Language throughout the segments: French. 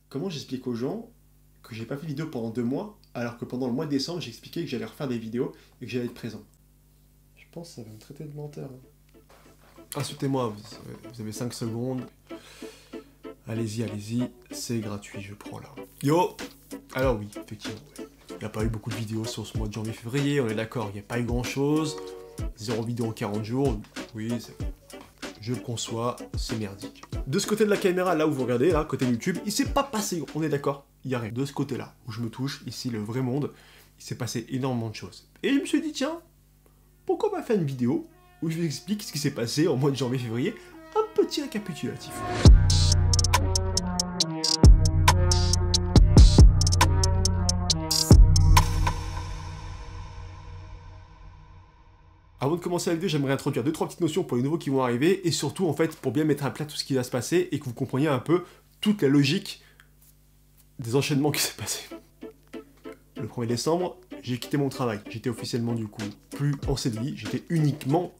comment j'explique aux gens que j'ai pas fait de vidéo pendant 2 mois, alors que pendant le mois de décembre, j'expliquais que j'allais refaire des vidéos et que j'allais être présent. Je pense que ça va me traiter de menteur. Insultez-moi, vous avez 5 secondes. Allez-y, allez-y, c'est gratuit, je prends là. Yo! Alors oui, effectivement, il n'y a pas eu beaucoup de vidéos sur ce mois de janvier-février, on est d'accord, il n'y a pas eu grand-chose. 0 vidéo en 40 jours, oui, je le conçois, c'est merdique. De ce côté de la caméra, là où vous regardez, là, côté YouTube, il s'est pas passé, on est d'accord, il y a rien. De ce côté-là, où je me touche, ici, le vrai monde, il s'est passé énormément de choses. Et je me suis dit, tiens, pourquoi pas faire une vidéo où je vous explique ce qui s'est passé en mois de janvier-février, un petit récapitulatif. Avant de commencer la vidéo, j'aimerais introduire 2-3 petites notions pour les nouveaux qui vont arriver, et surtout en fait pour bien mettre à plat tout ce qui va se passer et que vous compreniez un peu toute la logique des enchaînements qui s'est passé. Le 1er décembre, j'ai quitté mon travail. J'étais officiellement du coup plus en CDI, j'étais uniquement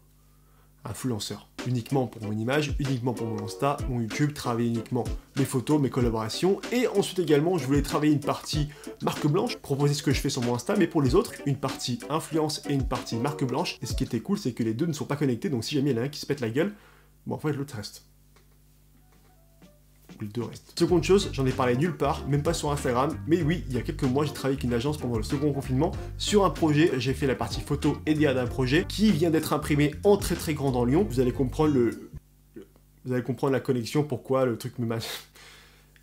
influenceur. Uniquement pour mon image, uniquement pour mon Insta, mon YouTube, travailler uniquement mes photos, mes collaborations. Et ensuite également, je voulais travailler une partie marque blanche, proposer ce que je fais sur mon Insta, mais pour les autres, une partie influence et une partie marque blanche. Et ce qui était cool, c'est que les deux ne sont pas connectés, donc si jamais il y en a un qui se pète la gueule, bon en fait l'autre reste. Ou les deux restent. Seconde chose, j'en ai parlé nulle part, même pas sur Instagram, mais oui, il y a quelques mois, j'ai travaillé avec une agence pendant le second confinement sur un projet. J'ai fait la partie photo et DA d'un projet qui vient d'être imprimé en très grand dans Lyon. Vous allez comprendre la connexion, pourquoi le truc me mâche.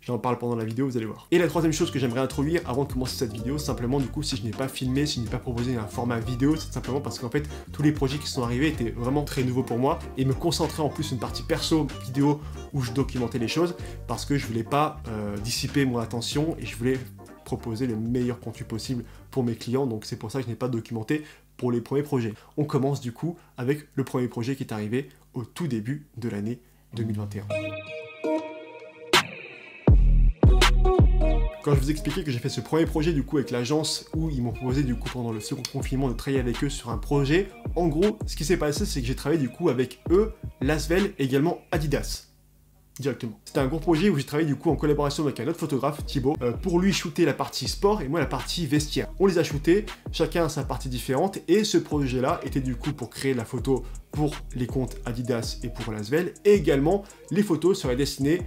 J'en parle pendant la vidéo, vous allez voir. Et la troisième chose que j'aimerais introduire avant de commencer cette vidéo, simplement du coup, si je n'ai pas filmé, si je n'ai pas proposé un format vidéo, c'est simplement parce qu'en fait, tous les projets qui sont arrivés étaient vraiment très nouveaux pour moi, et me concentrer en plus une partie perso vidéo où je documentais les choses, parce que je voulais pas dissiper mon attention, et je voulais proposer le meilleur contenu possible pour mes clients, donc c'est pour ça que je n'ai pas documenté pour les premiers projets. On commence du coup avec le premier projet qui est arrivé au tout début de l'année 2021. Quand je vous expliquais que j'ai fait ce premier projet du coup avec l'agence où ils m'ont proposé du coup pendant le second confinement de travailler avec eux sur un projet, en gros ce qui s'est passé c'est que j'ai travaillé du coup avec eux, Lasvel et également Adidas. Directement. C'était un gros projet où j'ai travaillé du coup en collaboration avec un autre photographe, Thibaut, pour lui shooter la partie sport et moi la partie vestiaire. On les a shootés, chacun a sa partie différente, et ce projet-là était du coup pour créer la photo pour les comptes Adidas et pour Lasvel, et également les photos seraient destinées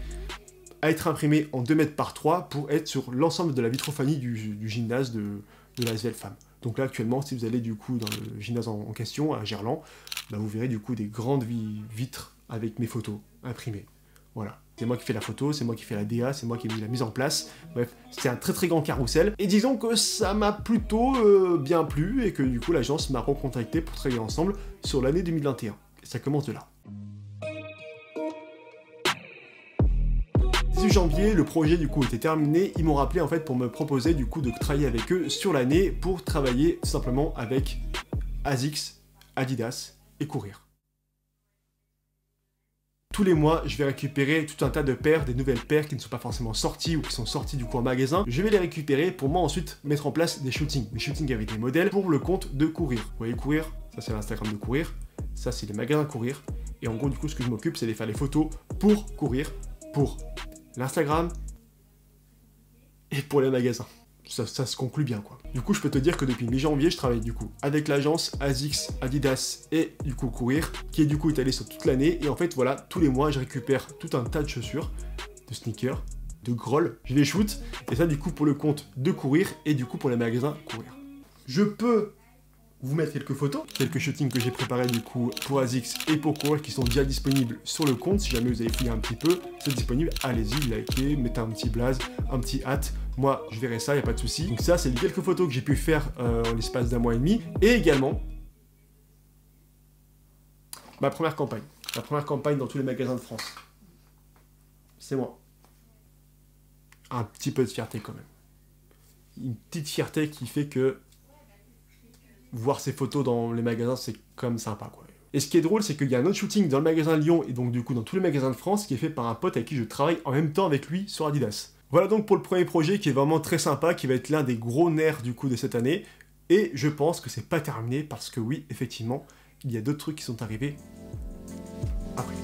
à être imprimé en 2 mètres par 3 pour être sur l'ensemble de la vitrophanie du gymnase de Lasvel Femmes. Donc là actuellement, si vous allez du coup dans le gymnase en question, à Gerland, bah, vous verrez du coup des grandes vitres avec mes photos imprimées. Voilà. C'est moi qui fais la photo, c'est moi qui fais la DA, c'est moi qui ai mis la mise en place. Bref, c'était un très grand carrousel. Et disons que ça m'a plutôt bien plu et que du coup l'agence m'a recontacté pour travailler ensemble sur l'année 2021. Et ça commence de là. 18 janvier, le projet du coup était terminé, ils m'ont rappelé en fait pour me proposer du coup de travailler avec eux sur l'année pour travailler tout simplement avec ASICS, Adidas et courir. Tous les mois, je vais récupérer tout un tas de paires, des nouvelles paires qui ne sont pas forcément sorties ou qui sont sorties du coup en magasin. Je vais les récupérer pour moi ensuite mettre en place des shootings avec des modèles pour le compte de courir. Vous voyez courir, ça c'est l'Instagram de courir, ça c'est les magasins courir. Et en gros du coup ce que je m'occupe c'est de faire les photos pour courir, pour l'Instagram et pour les magasins. Ça se conclut bien quoi. Du coup je peux te dire que depuis mi-janvier je travaille du coup avec l'agence ASICS, Adidas et du coup courir qui est du coup étalé sur toute l'année, et en fait voilà tous les mois je récupère tout un tas de chaussures, de sneakers, de grolls, je les shoot, et ça du coup pour le compte de courir et du coup pour les magasins courir. Je peux vous mettre quelques photos, quelques shootings que j'ai préparés du coup pour ASICS et pour courir qui sont déjà disponibles sur le compte. Si jamais vous avez fouillé un petit peu, c'est disponible, allez-y, likez, mettez un petit blaze, un petit hâte. Moi, je verrai ça, il n'y a pas de souci. Donc ça, c'est les quelques photos que j'ai pu faire en l'espace d'1 mois et demi. Et également, ma première campagne. La première campagne dans tous les magasins de France. C'est moi. Un petit peu de fierté quand même. Une petite fierté qui fait que voir ces photos dans les magasins, c'est quand même sympa quoi. Et ce qui est drôle, c'est qu'il y a un autre shooting dans le magasin Lyon et donc du coup dans tous les magasins de France qui est fait par un pote avec qui je travaille en même temps avec lui sur Adidas. Voilà donc pour le premier projet qui est vraiment très sympa, qui va être l'un des gros nerfs du coup de cette année. Et je pense que c'est pas terminé parce que oui, effectivement, il y a d'autres trucs qui sont arrivés après.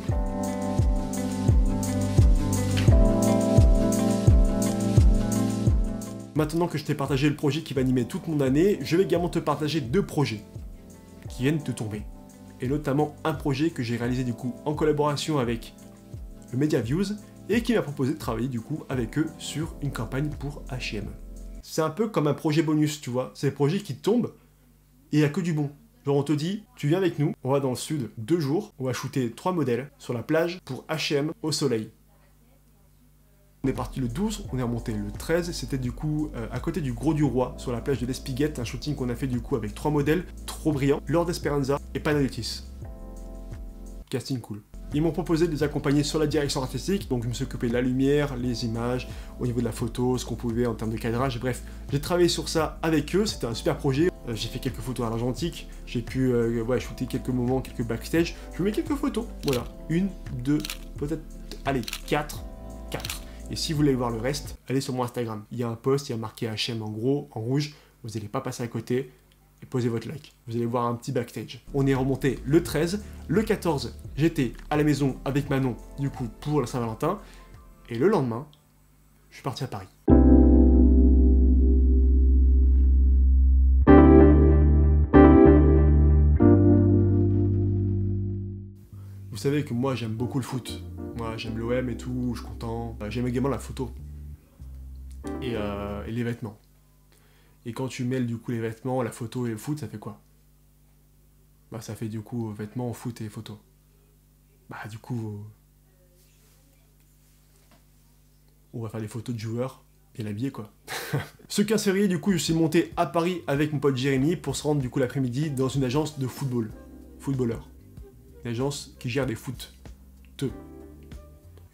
Maintenant que je t'ai partagé le projet qui va animer toute mon année, je vais également te partager 2 projets qui viennent de tomber. Et notamment un projet que j'ai réalisé du coup en collaboration avec le MediaViews et qui m'a proposé de travailler du coup avec eux sur une campagne pour H&M. C'est un peu comme un projet bonus, tu vois, c'est des projets qui tombent et il n'y a que du bon. Genre on te dit, tu viens avec nous, on va dans le sud 2 jours, on va shooter 3 modèles sur la plage pour H&M au soleil. On est parti le 12, on est remonté le 13, c'était du coup à côté du Gros du Roi, sur la plage de l'Espiguette, un shooting qu'on a fait du coup avec 3 modèles, trop brillants, Lord Esperanza et Panayotis. Casting cool. Ils m'ont proposé de les accompagner sur la direction artistique, donc je me suis occupé de la lumière, les images, au niveau de la photo, ce qu'on pouvait en termes de cadrage, bref. J'ai travaillé sur ça avec eux, c'était un super projet. J'ai fait quelques photos à l'argentique, j'ai pu shooter quelques moments, quelques backstage. Je vous mets quelques photos, voilà. 1, 2, peut-être, allez, 4. Et si vous voulez voir le reste, allez sur mon Instagram. Il y a un post, il y a marqué H&M en gros, en rouge, vous n'allez pas passer à côté. Et posez votre like. Vous allez voir un petit backstage. On est remonté le 13. Le 14, j'étais à la maison avec Manon, du coup, pour la Saint-Valentin. Et le lendemain, je suis parti à Paris. Vous savez que moi, j'aime beaucoup le foot. Moi, j'aime l'OM et tout, je suis content. J'aime également la photo. Et les vêtements. Et quand tu mêles du coup les vêtements, la photo et le foot, ça fait quoi? Bah ça fait du coup vêtements, foot et photo. Bah du coup... on va faire des photos de joueurs, bien habillés quoi. Ce 15 février du coup je suis monté à Paris avec mon pote Jérémy pour se rendre du coup l'après-midi dans une agence de football. Footballeur. Une agence qui gère des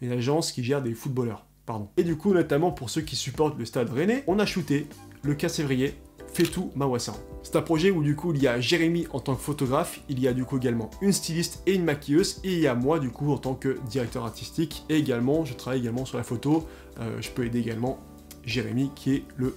Une agence qui gère des footballeurs, pardon. Et du coup notamment pour ceux qui supportent le Stade Rennais, on a shooté le 15 février, Fetou Mawassa. C'est un projet où du coup il y a Jérémy en tant que photographe, il y a du coup également une styliste et une maquilleuse, et il y a moi du coup en tant que directeur artistique, et également je travaille également sur la photo, je peux aider également Jérémy qui est le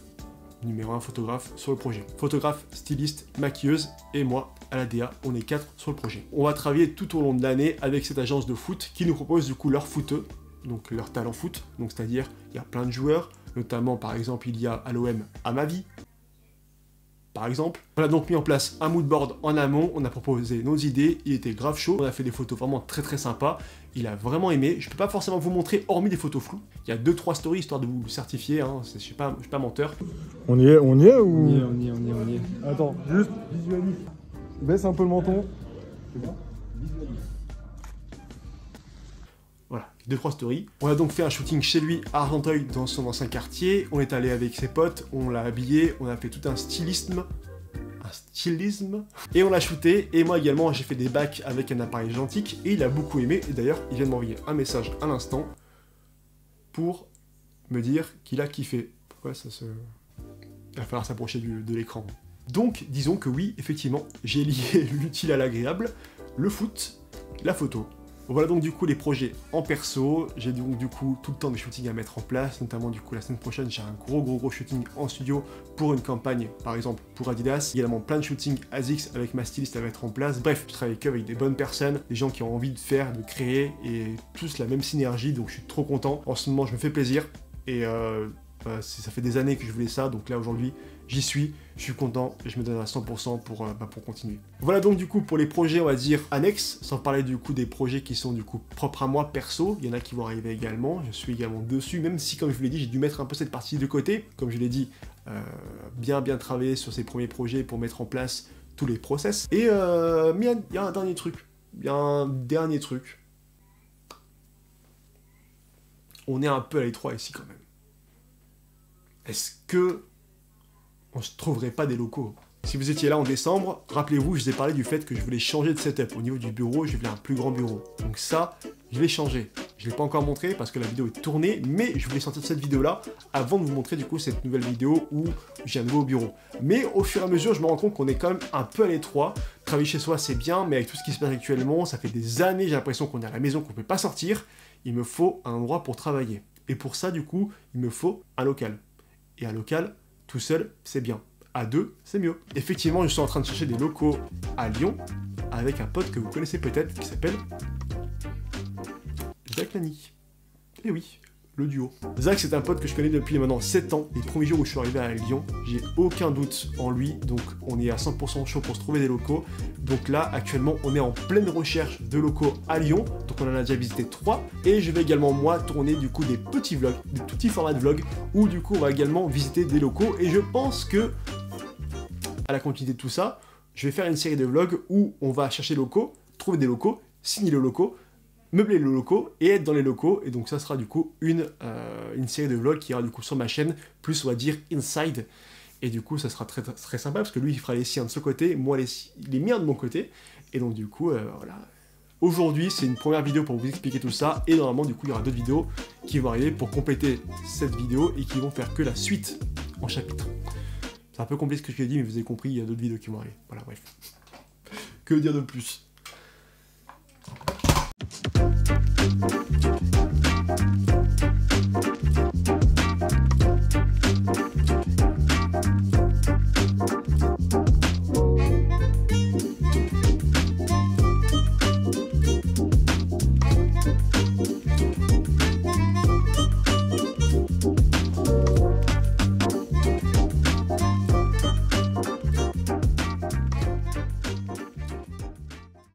numéro 1 photographe sur le projet. Photographe, styliste, maquilleuse et moi à la DA, on est 4 sur le projet. On va travailler tout au long de l'année avec cette agence de foot qui nous propose du coup leur footeux, donc leur talent foot, donc c'est-à-dire il y a plein de joueurs, notamment par exemple il y a à l'OM Amavi, par exemple. On a donc mis en place un moodboard en amont, on a proposé nos idées, il était grave chaud, on a fait des photos vraiment très sympas, il a vraiment aimé, je peux pas forcément vous montrer hormis des photos floues, il y a 2-3 stories histoire de vous certifier, hein. Je suis pas menteur. On y est ou... On y est. Attends, juste visualise. Baisse un peu le menton. Voilà, 2-3 stories. On a donc fait un shooting chez lui à Argenteuil dans son ancien quartier. On est allé avec ses potes, on l'a habillé, on a fait tout un stylisme. Et on l'a shooté. Et moi également, j'ai fait des bacs avec un appareil gentique. Et il a beaucoup aimé. Et d'ailleurs, il vient de m'envoyer un message à l'instant pour me dire qu'il a kiffé. Pourquoi ça se... Il va falloir s'approcher de l'écran. Donc, disons que oui, effectivement, j'ai lié l'utile à l'agréable, le foot, la photo. Voilà donc du coup les projets en perso, j'ai donc du coup tout le temps des shootings à mettre en place, notamment du coup la semaine prochaine j'ai un gros shooting en studio pour une campagne, par exemple pour Adidas, également plein de shootings ASICS avec ma styliste à mettre en place, bref, je travaille qu'avec des bonnes personnes, des gens qui ont envie de faire, de créer, et tous la même synergie, donc je suis trop content, en ce moment je me fais plaisir, et ça fait des années que je voulais ça, donc là aujourd'hui j'y suis, je suis content et je me donne à 100% pour continuer. Voilà donc du coup pour les projets on va dire annexes, sans parler du coup des projets qui sont du coup propres à moi perso, il y en a qui vont arriver également, je suis également dessus, même si comme je vous l'ai dit j'ai dû mettre un peu cette partie de côté, comme je l'ai dit, bien travailler sur ces premiers projets pour mettre en place tous les process. Et mais il y a un dernier truc, on est un peu à l'étroit ici quand même. Est-ce que on se trouverait pas des locaux? Si vous étiez là en décembre, rappelez-vous, je vous ai parlé du fait que je voulais changer de setup. Au niveau du bureau, je voulais un plus grand bureau. Donc ça, je l'ai changé. Je ne l'ai pas encore montré parce que la vidéo est tournée, mais je voulais sortir cette vidéo-là avant de vous montrer du coup cette nouvelle vidéo où j'ai un nouveau bureau. Mais au fur et à mesure, je me rends compte qu'on est quand même un peu à l'étroit. Travailler chez soi, c'est bien, mais avec tout ce qui se passe actuellement, ça fait des années, j'ai l'impression qu'on est à la maison, qu'on ne peut pas sortir. Il me faut un endroit pour travailler. Et pour ça, du coup, il me faut un local. Et un local, tout seul, c'est bien. À deux, c'est mieux. Effectivement, je suis en train de chercher des locaux à Lyon avec un pote que vous connaissez peut-être qui s'appelle Jacques Lani. Et oui, le duo. Zach, c'est un pote que je connais depuis maintenant 7 ans. Les premiers jours où je suis arrivé à Lyon, j'ai aucun doute en lui, donc on est à 100% chaud pour se trouver des locaux. Donc là, actuellement, on est en pleine recherche de locaux à Lyon, donc on en a déjà visité 3, et je vais également, moi, tourner du coup des petits vlogs, des tout petits formats de vlogs, où du coup, on va également visiter des locaux, et je pense que, à la continuité de tout ça, je vais faire une série de vlogs où on va chercher des locaux, trouver des locaux, signer les locaux, meubler les locaux et être dans les locaux, et donc ça sera du coup une série de vlogs qui ira du coup sur ma chaîne, plus on va dire inside, et du coup ça sera très, très sympa parce que lui il fera les siens de ce côté, moi les miens de mon côté, et donc du coup voilà. Aujourd'hui c'est une première vidéo pour vous expliquer tout ça, et normalement du coup il y aura d'autres vidéos qui vont arriver pour compléter cette vidéo et qui vont faire que la suite en chapitre. C'est un peu compliqué ce que je t'ai dit, mais vous avez compris, il y a d'autres vidéos qui vont arriver, voilà bref. Que dire de plus ?